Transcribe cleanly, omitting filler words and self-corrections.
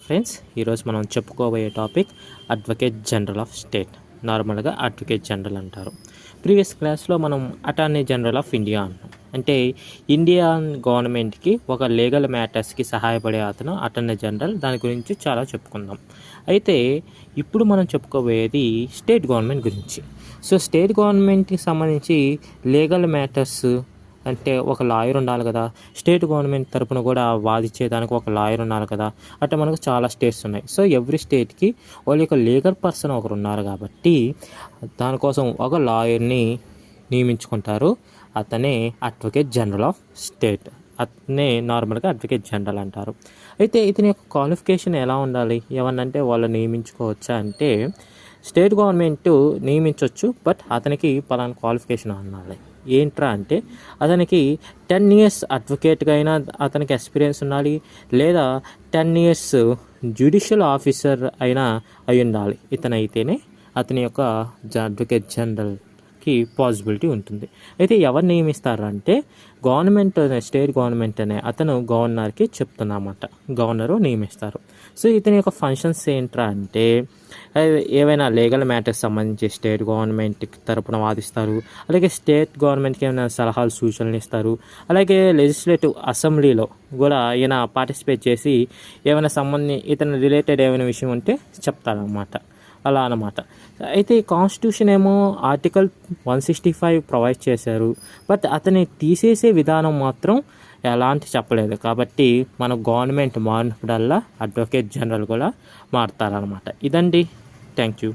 Friends, ఈరోజు మనం చెప్పుకోబోయే topic advocate general of state. నార్మల్గా అడ్వకేట్ జనరల్ అంటారు. ప్రీవియస్ క్లాస్లో మనం అటార్నీ జనరల్ ఆఫ్ ఇండియా అన్నాం. అంటే ఇండియన్ గవర్నమెంట్కి ఒక లీగల్ మ్యాటర్స్కి సహాయపడే అతను అటార్నీ జనరల్. దాని గురించి చాలా చెప్పుకుందాం. అయితే ఇప్పుడు మనం చెప్పుకోబోయేది స్టేట్ గవర్నమెంట్ గురించి. సో స్టేట్ గవర్నమెంట్కి సంబంధించి లీగల్ మ్యాటర్స్ అంటే ఒక లాయర్ ఉండాలి కదా. స్టేట్ గవర్నమెంట్ తరపున కూడా వాదించేదానికి ఒక లాయర్ ఉండాలి కదా. అంటే మనకు చాలా స్టేట్స్ ఉన్నాయి. సో ఎవ్రీ స్టేట్కి వాళ్ళ యొక్క లీగల్ పర్సన్ ఒకరు ఉన్నారు కాబట్టి దానికోసం ఒక లాయర్ని నియమించుకుంటారు. అతనే అడ్వకేట్ జనరల్ ఆఫ్ స్టేట్. అతనే నార్మల్గా అడ్వకేట్ జనరల్ అంటారు. అయితే ఇతని యొక్క క్వాలిఫికేషన్ ఎలా ఉండాలి? ఏమన్నంటే వాళ్ళు నియమించుకోవచ్చా అంటే స్టేట్ గవర్నమెంట్ నియమించవచ్చు, బట్ అతనికి పలానా క్వాలిఫికేషన్ ఉండాలి. ఏంట్రా అంటే అతనికి 10 years అడ్వకేట్గా అయినా అతనికి ఎక్స్పీరియన్స్ ఉండాలి, లేదా 10 years జ్యుడిషియల్ ఆఫీసర్ అయినా అయి ఉండాలి. ఇతనైతేనే అతని యొక్క అడ్వకేట్ జనరల్కి పాసిబిలిటీ ఉంటుంది. అయితే ఎవరు నియమిస్తారంటే గవర్నమెంట్, స్టేట్ గవర్నమెంట్ అనే అతను గవర్నర్కి చెప్తున్నమాట. గవర్నరు నియమిస్తారు. సో ఇతని యొక్క ఫంక్షన్స్ ఏంట్రా అంటే ఏవైనా లీగల్ మ్యాటర్స్ సంబంధించి స్టేట్ గవర్నమెంట్ తరపున వాదిస్తారు. అలాగే స్టేట్ గవర్నమెంట్కి ఏమైనా సలహాలు సూచనలు ఇస్తారు. అలాగే లెజిస్లేటివ్ అసెంబ్లీలో కూడా ఈయన పార్టిసిపేట్ చేసి ఏమైనా ఇతను రిలేటెడ్ ఏమైనా విషయం ఉంటే చెప్తారనమాట. అలా అన్నమాట. అయితే కాన్స్టిట్యూషన్ ఏమో ఆర్టికల్ 165 ప్రొవైడ్ చేశారు, బట్ అతన్ని తీసేసే విధానం మాత్రం ఎలాంటి చెప్పలేదు. కాబట్టి మన గవర్నమెంట్ మారినప్పుడల్లా అడ్వకేట్ జనరల్ కూడా మారుతారనమాట. ఇదండి. Thank you.